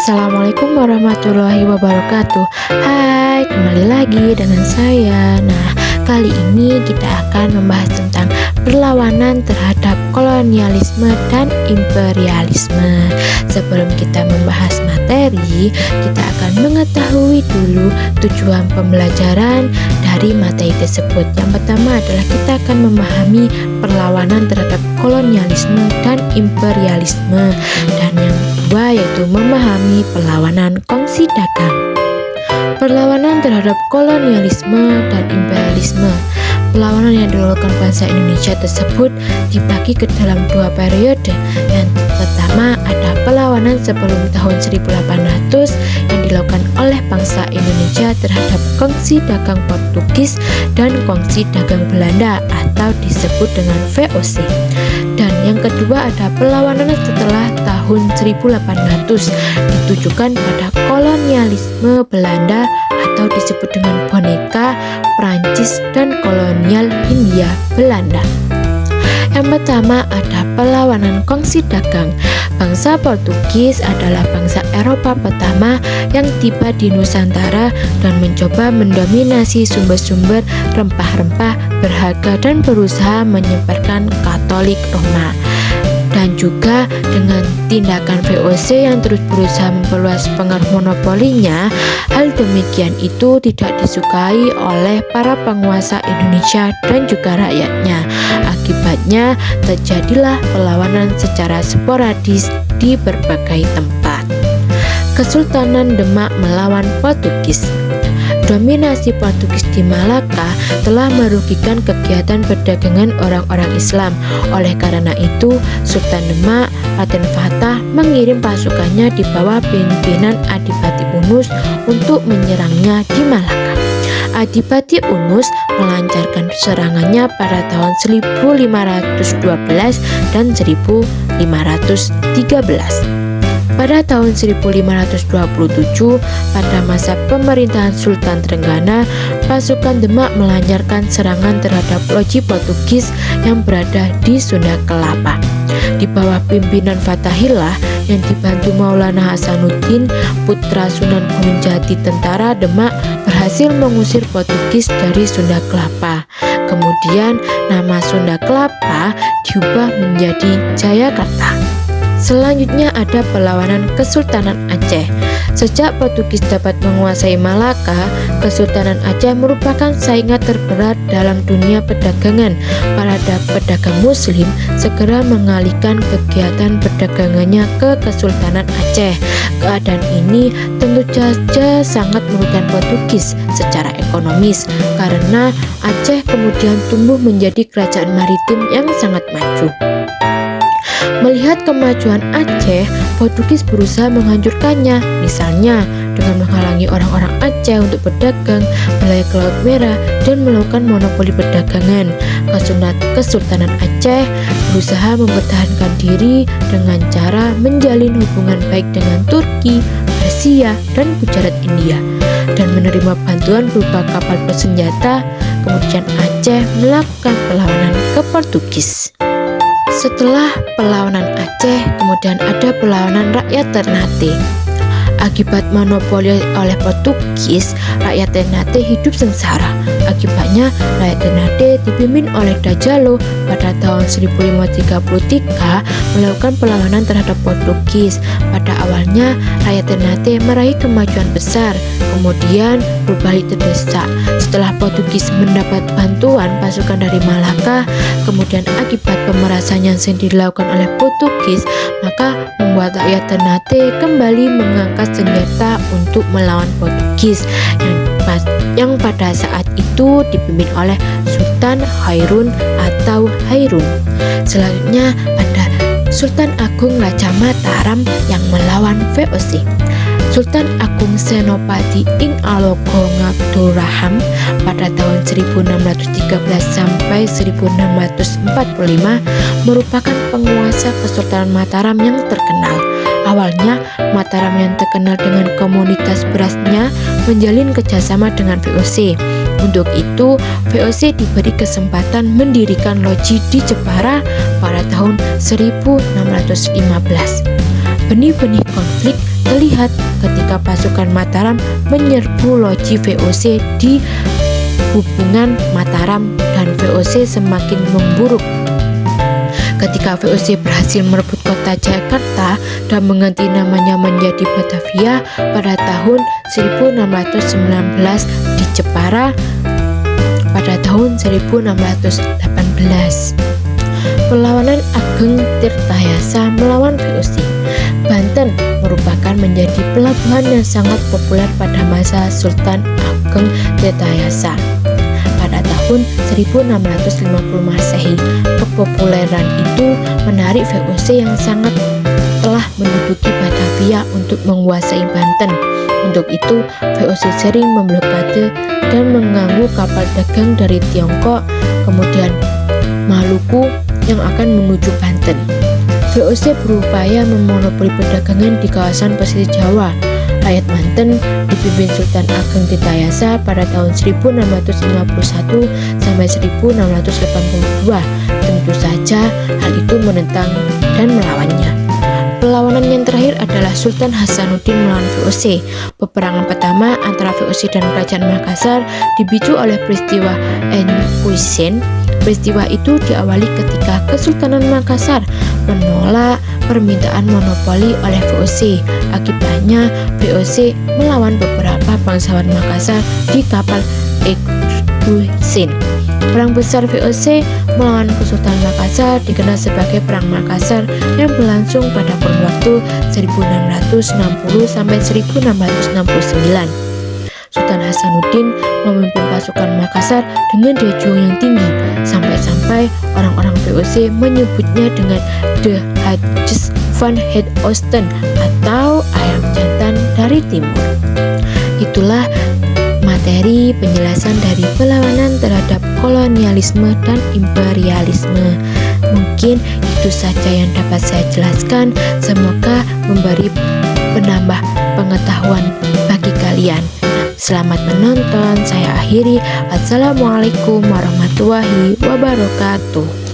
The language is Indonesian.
Assalamualaikum warahmatullahi wabarakatuh. Hai, kembali lagi dengan saya. Nah, kali ini kita akan membahas tentang perlawanan terhadap kolonialisme dan imperialisme. Sebelum kita membahas materi, kita akan mengetahui dulu tujuan pembelajaran dari materi tersebut. Yang pertama adalah kita akan memahami perlawanan terhadap kolonialisme dan imperialisme, dan yang kedua yaitu memahami perlawanan kongsi dagang. Perlawanan terhadap kolonialisme dan imperialisme. Perlawanan yang dilakukan bangsa Indonesia tersebut dibagi ke dalam dua periode. Yang pertama ada perlawanan sebelum tahun 1800 yang dilakukan oleh bangsa Indonesia terhadap kongsi dagang Portugis dan kongsi dagang Belanda atau disebut dengan VOC. Dan yang kedua ada perlawanan setelah tahun 1800 ditujukan pada kolonialisme Belanda atau disebut dengan boneka Prancis dan kolonial Hindia Belanda. Yang pertama ada perlawanan kongsi dagang. Bangsa Portugis adalah bangsa Eropa pertama yang tiba di Nusantara dan mencoba mendominasi sumber-sumber rempah-rempah berharga dan berusaha menyebarkan Katolik Roma. Dan juga dengan tindakan VOC yang terus berusaha memperluas pengaruh monopolinya, hal demikian itu tidak disukai oleh para penguasa Indonesia dan juga rakyatnya. Akibatnya terjadilah perlawanan secara sporadis di berbagai tempat. Kesultanan Demak melawan Portugis. Dominasi Portugis di Malaka telah merugikan kegiatan perdagangan orang-orang Islam. Oleh karena itu, Sultan Demak, Raden Fatah, mengirim pasukannya di bawah pimpinan Adipati Unus untuk menyerangnya di Malaka. Adipati Unus melancarkan serangannya pada tahun 1512 dan 1513. Pada tahun 1527, pada masa pemerintahan Sultan Trenggana, pasukan Demak melancarkan serangan terhadap loji Portugis yang berada di Sunda Kelapa. Di bawah pimpinan Fathahillah yang dibantu Maulana Hasanuddin, putra Sunan Gunung Jati, tentara Demak berhasil mengusir Portugis dari Sunda Kelapa. Kemudian nama Sunda Kelapa diubah menjadi Jayakarta. Selanjutnya ada perlawanan Kesultanan Aceh. Sejak Portugis dapat menguasai Malaka, Kesultanan Aceh merupakan saingan terberat dalam dunia perdagangan. Para pedagang Muslim segera mengalihkan kegiatan perdagangannya ke Kesultanan Aceh. Keadaan ini tentu saja sangat merugikan Portugis secara ekonomis, karena Aceh kemudian tumbuh menjadi kerajaan maritim yang sangat maju. Melihat kemajuan Aceh, Portugis berusaha menghancurkannya, misalnya dengan menghalangi orang-orang Aceh untuk berdagang, melayang ke Laut Merah, dan melakukan monopoli perdagangan. Kesultanan Aceh berusaha mempertahankan diri dengan cara menjalin hubungan baik dengan Turki, Persia, dan Gujarat India, dan menerima bantuan berupa kapal bersenjata. Kemudian Aceh melakukan perlawanan ke Portugis. Setelah perlawanan Aceh, kemudian ada perlawanan rakyat Ternate. Akibat monopoli oleh Portugis, rakyat Ternate hidup sengsara. Akibatnya, rakyat Ternate dipimpin oleh Dajalo pada tahun 1533 melakukan perlawanan terhadap Portugis. Pada awalnya, rakyat Ternate meraih kemajuan besar, kemudian berbalik terdesak. Setelah Portugis mendapat bantuan pasukan dari Malaka, kemudian akibat pemerasan yang sering dilakukan oleh Portugis, maka membuat rakyat Ternate kembali mengangkat senjata untuk melawan Portugis yang pada saat itu dipimpin oleh Sultan Hairun atau Hairun. Selanjutnya ada Sultan Agung Raja Mataram yang melawan VOC. Sultan Agung Senopati Ing Alogo Ngabdurrahman pada tahun 1613 sampai 1645 merupakan penguasa Kesultanan Mataram yang terkenal. Awalnya, Mataram yang terkenal dengan komunitas berasnya menjalin kerjasama dengan VOC. Untuk itu, VOC diberi kesempatan mendirikan loji di Jepara pada tahun 1615. Benih-benih konflik terlihat ketika pasukan Mataram menyerbu loji VOC di hubungan Mataram dan VOC semakin memburuk. Ketika VOC berhasil merebut kota Jakarta dan mengganti namanya menjadi Batavia pada tahun 1619 di Jepara pada tahun 1618. Perlawanan Ageng Tirtayasa melawan VOC. Banten merupakan menjadi pelabuhan yang sangat populer pada masa Sultan Ageng Tirtayasa. Pada tahun 1650 Masehi, kepopuleran itu menarik VOC yang sangat telah menduduki Batavia untuk menguasai Banten. Untuk itu, VOC sering memblokade dan mengganggu kapal dagang dari Tiongkok, kemudian Maluku yang akan menuju Banten. VOC berupaya memonopoli perdagangan di kawasan pesisir Jawa. Rakyat Banten dipimpin Sultan Ageng Tirtayasa pada tahun 1651 sampai 1682. Tentu saja hal itu menentang dan melawannya. Perlawanan yang terakhir adalah Sultan Hasanuddin melawan VOC. Peperangan pertama antara VOC dan Kerajaan Makassar dipicu oleh peristiwa Enkuisen. Peristiwa itu diawali ketika Kesultanan Makassar menolak permintaan monopoli oleh VOC. Akibatnya VOC melawan beberapa bangsawan Makassar di kapal Enkuisen. Perang besar VOC melawan Kesultanan Makassar dikenal sebagai Perang Makassar yang berlangsung pada kurun waktu 1660 sampai 1669. Sultan Hasanuddin memimpin pasukan Makassar dengan daya juang yang tinggi, sampai-sampai orang-orang VOC menyebutnya dengan The Hadjes van het Oosten atau ayam jantan dari timur. Itulah materi penjelasan dari perlawanan terhadap kolonialisme dan imperialisme. Mungkin itu saja yang dapat saya jelaskan. Semoga memberi penambah pengetahuan bagi kalian. Selamat menonton, saya akhiri. Assalamualaikum warahmatullahi wabarakatuh.